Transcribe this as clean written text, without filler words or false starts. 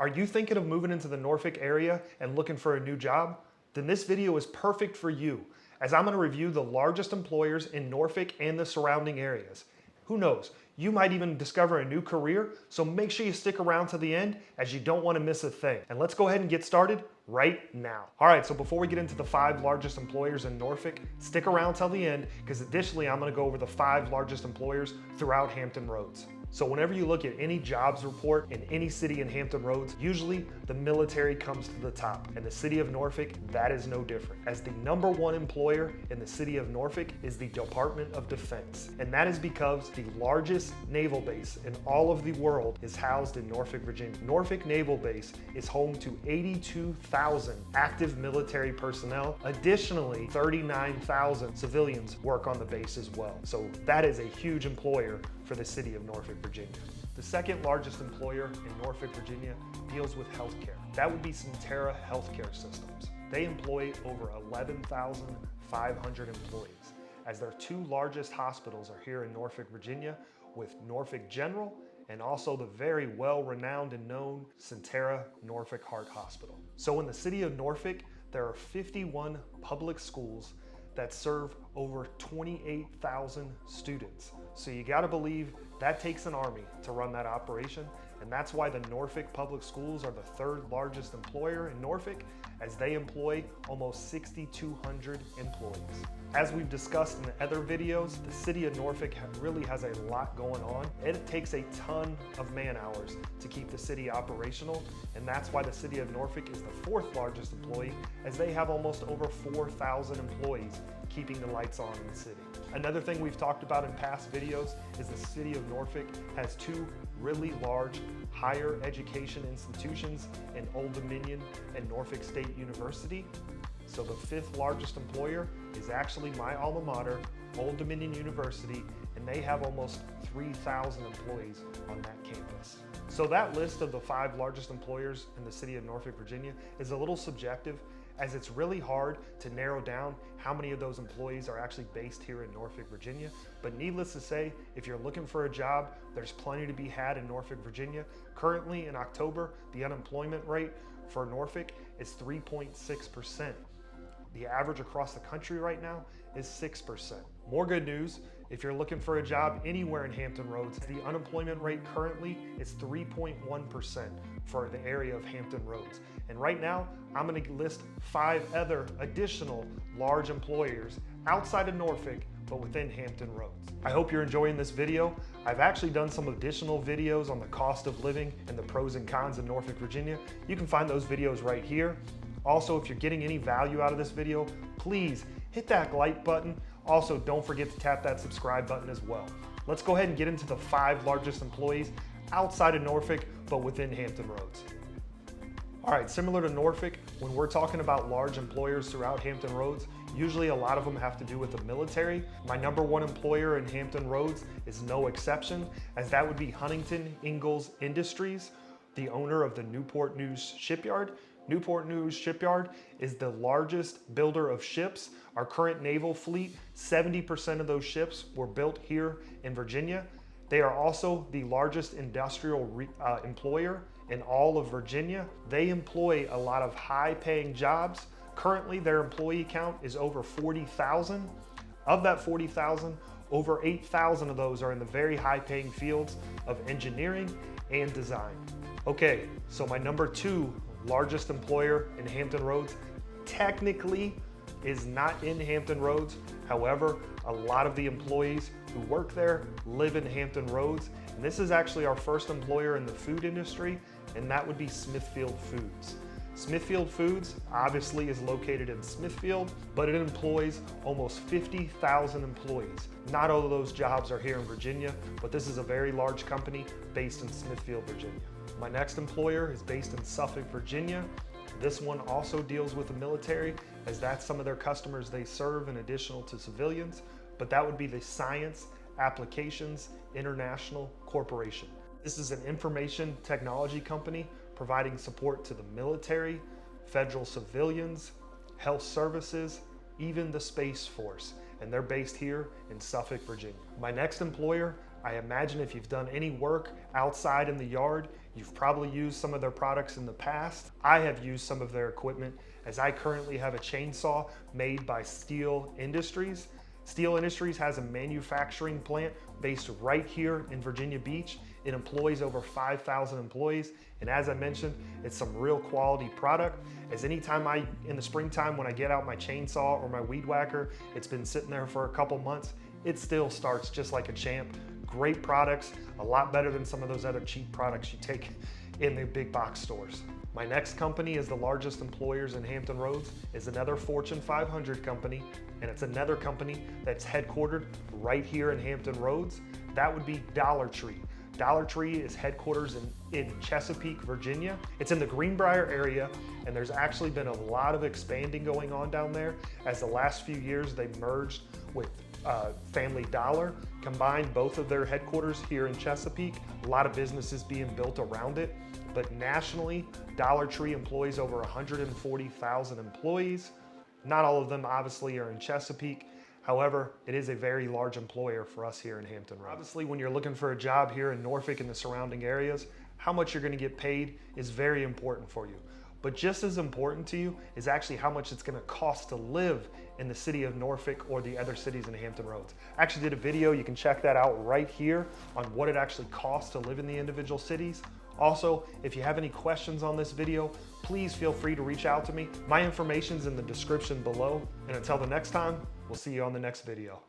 Are you thinking of moving into the Norfolk area and looking for a new job? Then this video is perfect for you, as I'm going to review the largest employers in Norfolk and the surrounding areas. Who knows, you might even discover a new career, so make sure you stick around to the end as you don't want to miss a thing. And let's go ahead and get started right now. All right, so before we get into the 5 largest employers in Norfolk, stick around till the end, because additionally I'm going to go over the 5 largest employers throughout Hampton Roads. So whenever you look at any jobs report in any city in Hampton Roads, usually the military comes to the top. And the city of Norfolk, that is no different. As the #1 employer in the city of Norfolk is the Department of Defense. And that is because the largest naval base in all of the world is housed in Norfolk, Virginia. Norfolk Naval Base is home to 82,000 active military personnel. Additionally, 39,000 civilians work on the base as well. So that is a huge employer for the city of Norfolk, Virginia. The second largest employer in Norfolk, Virginia deals with healthcare. That would be Centera Healthcare Systems. They employ over 11,500 employees, as their 2 largest hospitals are here in Norfolk, Virginia, with Norfolk General and also the very well-renowned and known Centera Norfolk Heart Hospital. So in the city of Norfolk, there are 51 public schools that serve over 28,000 students. So you gotta believe that takes an army to run that operation, and that's why the Norfolk Public Schools are the 3rd largest employer in Norfolk, as they employ almost 6,200 employees. As we've discussed in the other videos, the city of Norfolk really has a lot going on. It takes a ton of man hours to keep the city operational, and that's why the city of Norfolk is the 4th largest employee, as they have almost over 4,000 employees keeping the lights on in the city. Another thing we've talked about in past videos is the city of Norfolk has 2 really large higher education institutions in Old Dominion and Norfolk State University. So the 5th largest employer is actually my alma mater, Old Dominion University, and they have almost 3,000 employees on that campus. So that list of the 5 largest employers in the city of Norfolk, Virginia is a little subjective, as it's really hard to narrow down how many of those employees are actually based here in Norfolk, Virginia. But needless to say, if you're looking for a job, there's plenty to be had in Norfolk, Virginia. Currently in October, the unemployment rate for Norfolk is 3.6%. The average across the country right now is 6%. More good news, if you're looking for a job anywhere in Hampton Roads, the unemployment rate currently is 3.1% for the area of Hampton Roads. And right now, I'm gonna list 5 other additional large employers outside of Norfolk, but within Hampton Roads. I hope you're enjoying this video. I've actually done some additional videos on the cost of living and the pros and cons of Norfolk, Virginia. You can find those videos right here. Also, if you're getting any value out of this video, please hit that like button. Also, don't forget to tap that subscribe button as well. Let's go ahead and get into the 5 largest employees outside of Norfolk, but within Hampton Roads. All right, similar to Norfolk, when we're talking about large employers throughout Hampton Roads, usually a lot of them have to do with the military. My #1 employer in Hampton Roads is no exception, as that would be Huntington Ingalls Industries, the owner of the Newport News Shipyard. Newport News Shipyard is the largest builder of ships. Our current naval fleet, 70% of those ships were built here in Virginia. They are also the largest industrial employer in all of Virginia. They employ a lot of high-paying jobs. Currently, their employee count is over 40,000. Of that 40,000, over 8,000 of those are in the very high-paying fields of engineering and design. Okay, so my #2 largest employer in Hampton Roads technically is not in Hampton Roads. However, a lot of the employees who work there live in Hampton Roads. And this is actually our first employer in the food industry, and that would be Smithfield Foods. Smithfield Foods obviously is located in Smithfield, but it employs almost 50,000 employees. Not all of those jobs are here in Virginia, but this is a very large company based in Smithfield, Virginia. My next employer is based in Suffolk, Virginia. This one also deals with the military, as that's some of their customers they serve in addition to civilians, but that would be the Science Applications International Corporation. This is an information technology company providing support to the military, federal civilians, health services, even the Space Force, and they're based here in Suffolk, Virginia. My next employer, I imagine if you've done any work outside in the yard, You've probably used some of their products in the past. I have used some of their equipment as I currently have a chainsaw made by Steel Industries. Steel Industries has a manufacturing plant based right here in Virginia Beach. It employs over 5,000 employees. And as I mentioned, it's some real quality product. As anytime in the springtime, when I get out my chainsaw or my weed whacker, it's been sitting there for a couple months, it still starts just like a champ. Great products, a lot better than some of those other cheap products you take in the big box stores. My next company is the largest employers in Hampton Roads, is another Fortune 500 company, and it's another company that's headquartered right here in Hampton Roads. That would be Dollar Tree. Dollar Tree is headquarters in Chesapeake, Virginia. It's in the Greenbrier area, and there's actually been a lot of expanding going on down there. As the last few years, they merged with Family Dollar, combined both of their headquarters here in Chesapeake. A lot of businesses being built around it. But nationally, Dollar Tree employs over 140,000 employees. Not all of them obviously are in Chesapeake. However, it is a very large employer for us here in Hampton Roads. Obviously, when you're looking for a job here in Norfolk and the surrounding areas, how much you're going to get paid is very important for you. But just as important to you is actually how much it's going to cost to live in the city of Norfolk or the other cities in Hampton Roads. I actually did a video, you can check that out right here on what it actually costs to live in the individual cities. Also, if you have any questions on this video, please feel free to reach out to me. My information's in the description below. And until the next time, we'll see you on the next video.